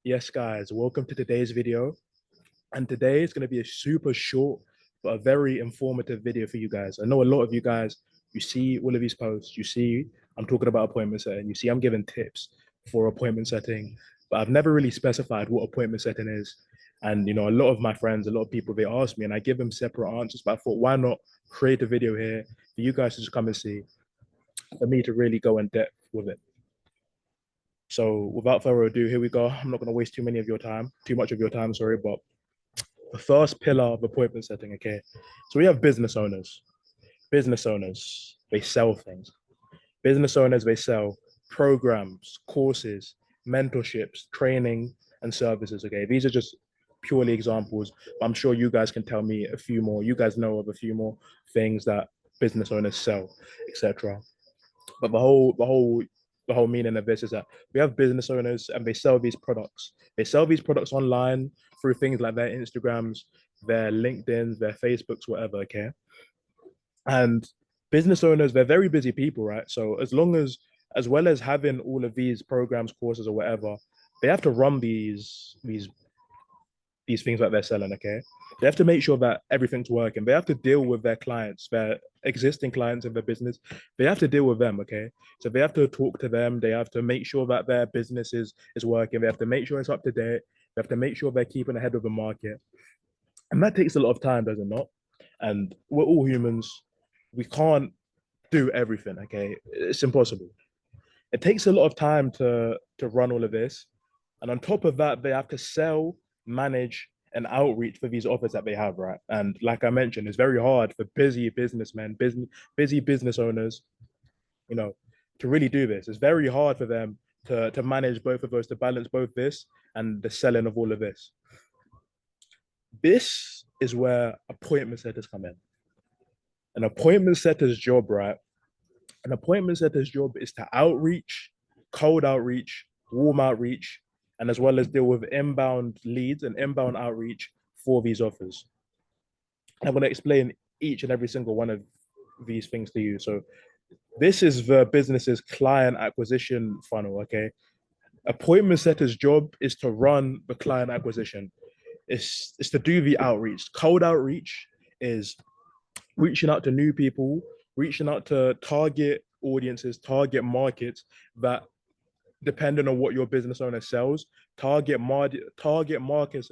Yes, guys, welcome to today's video. And today is going to be a super short, but a very informative video for you guys. I know a lot of you guys, you see all of these posts, you see I'm talking about appointment setting, you see I'm giving tips for appointment setting, but I've never really specified what appointment setting is. And, a lot of my friends, a lot of people, they ask me and I give them separate answers, but I thought, why not create a video here for you guys to just come and see, for me to really go in depth with it. So without further ado, here we go. I'm not going to waste too much of your time, sorry, but the first pillar of appointment setting, okay? So we have business owners. Business owners, they sell things. Business owners, they sell programs, courses, mentorships, training, and services, okay? These are just purely examples, but I'm sure you guys can tell me a few more. You guys know of a few more things that business owners sell, etc. But the whole meaning of this is that we have business owners and they sell these products. They sell these products online through things like their Instagrams, their LinkedIn's, their Facebooks, whatever. Okay, and business owners, they're very busy people, right? So as well as having all of these programs, courses, or whatever, they have to run these things that they're selling, okay? They have to make sure that everything's working. They have to deal with their clients, their existing clients in their business. They have to deal with them, okay? So they have to talk to them. They have to make sure that their business is working. They have to make sure it's up to date. They have to make sure they're keeping ahead of the market. And that takes a lot of time, does it not? And we're all humans. We can't do everything, okay? It's impossible. It takes a lot of time to run all of this. And on top of that, they have to sell, manage, and outreach for these offers that they have, right? And like I mentioned, it's very hard for busy businessmen, busy business owners, you know, to really do this. It's very hard for them to manage both of those, to balance both this and the selling of all of this. This is where appointment setters come in. An appointment setter's job, right? An appointment setter's job is to outreach, cold outreach, warm outreach, and as well as deal with inbound leads and inbound outreach for these offers. I'm going to explain each and every single one of these things to you. So this is the business's client acquisition funnel, okay? Appointment setter's job is to run the client acquisition. It's to do the outreach. Cold outreach is reaching out to new people, reaching out to target audiences, target markets that, depending on what your business owner sells, target markets, target markets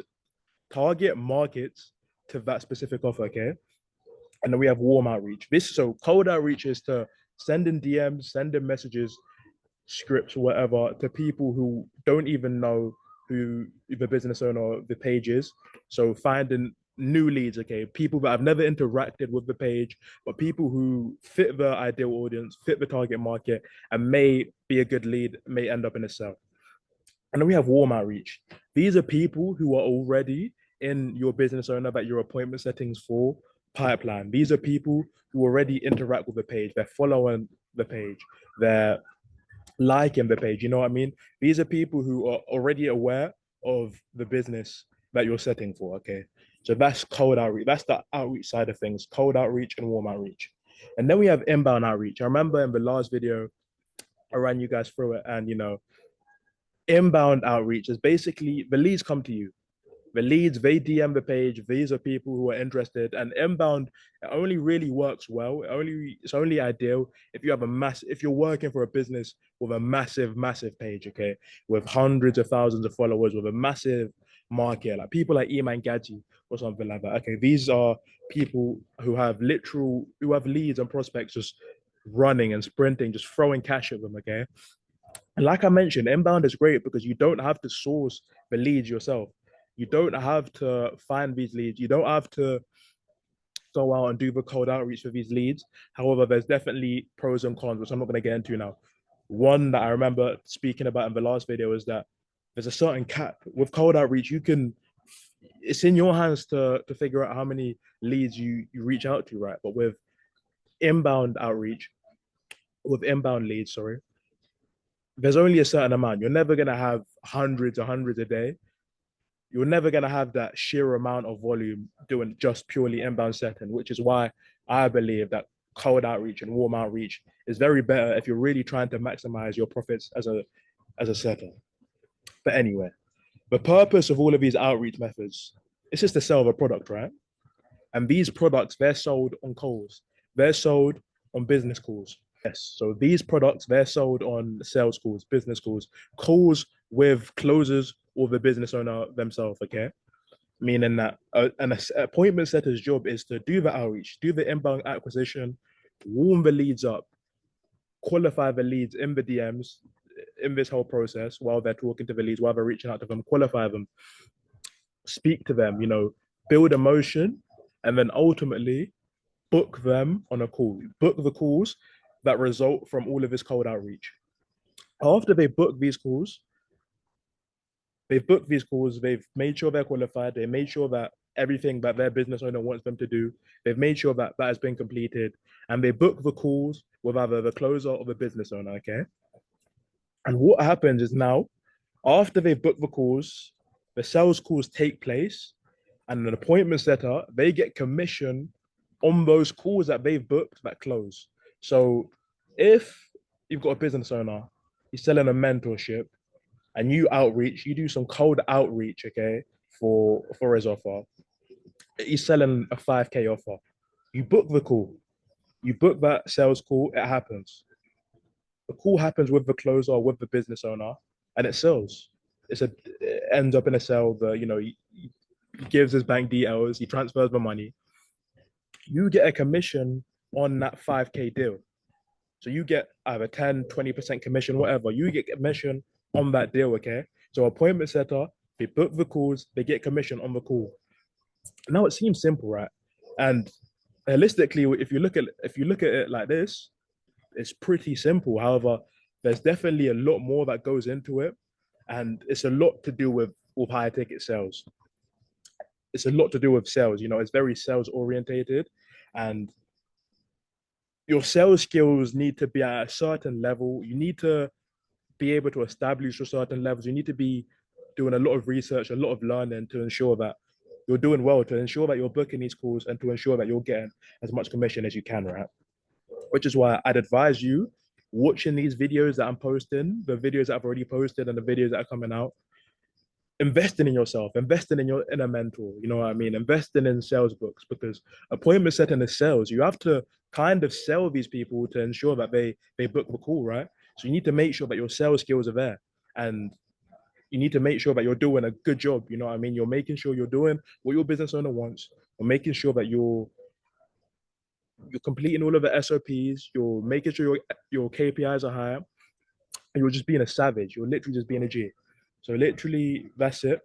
to that specific offer. Okay, and then we have warm outreach. So cold outreach is to sending DMs, sending messages, scripts, whatever, to people who don't even know who the business owner of the page is. So finding new leads, okay, people that have never interacted with the page, but people who fit the ideal audience, fit the target market, and may be a good lead, may end up in a sale. And then we have warm outreach. These are people who are already in your business owner that your appointment settings for pipeline. These are people who already interact with the page. They're following the page. They're liking the page. You know what I mean? These are people who are already aware of the business that you're setting for. Okay. So that's cold outreach. That's the outreach side of things, cold outreach and warm outreach. And then we have inbound outreach. I remember in the last video, I ran you guys through it. And, inbound outreach is basically the leads come to you. The leads, they DM the page. These are people who are interested. And inbound, it only really works well. It's only ideal if you have if you're working for a business with a massive page, okay, with hundreds of thousands of followers, with a massive market, like people like Iman Gadji or something like that. Okay, these are people who have leads and prospects just running and sprinting, just throwing cash at them. Okay, and like I mentioned, inbound is great because you don't have to source the leads yourself. You don't have to find these leads. You don't have to go out and do the cold outreach for these leads. However, there's definitely pros and cons, which I'm not going to get into now. One that I remember speaking about in the last video is that there's a certain cap with cold outreach. It's in your hands to figure out how many leads you reach out to, right? But inbound outreach, with inbound leads, sorry, there's only a certain amount. You're never gonna have hundreds a day. You're never gonna have that sheer amount of volume doing just purely inbound setting, which is why I believe that cold outreach and warm outreach is very better if you're really trying to maximize your profits as a setter. But anyway, The purpose of all of these outreach methods is just to sell a product, right? And these products, they're sold on calls. They're sold on business calls. Yes. So these products, they're sold on sales calls, business calls with closers or the business owner themselves, okay? Meaning that an appointment setter's job is to do the outreach, do the inbound acquisition, warm the leads up, qualify the leads in the DMs in this whole process while they're talking to the leads, while they're reaching out to them, qualify them, speak to them, build emotion, and then ultimately book them on a call. Book the calls that result from all of this cold outreach. After they book these calls, they've made sure they're qualified, they made sure that everything that their business owner wants them to do, they've made sure that that has been completed, and they book the calls with either the closer or the business owner, okay? And what happens is now, after they've booked the calls, the sales calls take place, and an appointment setter, they get commission on those calls that they've booked that close. So if you've got a business owner, he's selling a mentorship, and you outreach, you do some cold outreach, okay, for his offer. He's selling a 5K offer. You book the call, you book that sales call, it happens. The call happens with the closer, with the business owner, and it sells. It ends up in a sale. He gives his bank details, he transfers the money. You get a commission on that 5K deal. So you get either 10, 20% commission, whatever. You get commission on that deal, okay? So appointment setter, they book the calls, they get commission on the call. Now it seems simple, right? And realistically, if you look at it like this, it's pretty simple. However, there's definitely a lot more that goes into it, and it's a lot to do with high ticket sales. It's a lot to do with sales. It's very sales orientated, and your sales skills need to be at a certain level. You need to be able to establish your certain levels. You need to be doing a lot of research, a lot of learning to ensure that you're doing well, to ensure that you're booking these calls, and to ensure that you're getting as much commission as you can, right? Which is why I'd advise you watching these videos that I'm posting, the videos that I've already posted and the videos that are coming out, investing in yourself, investing in a mentor, you know what I mean? Investing in sales books, because appointment setting is sales. You have to kind of sell these people to ensure that they book the call, right? So you need to make sure that your sales skills are there, and you need to make sure that you're doing a good job. You know what I mean? You're making sure you're doing what your business owner wants. You're making sure that you're completing all of the SOPs. You're making sure your KPIs are high. And you're just being a savage. You're literally just being a G. So literally, that's it.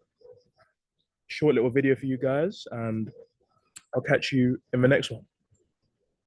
Short little video for you guys, and I'll catch you in the next one.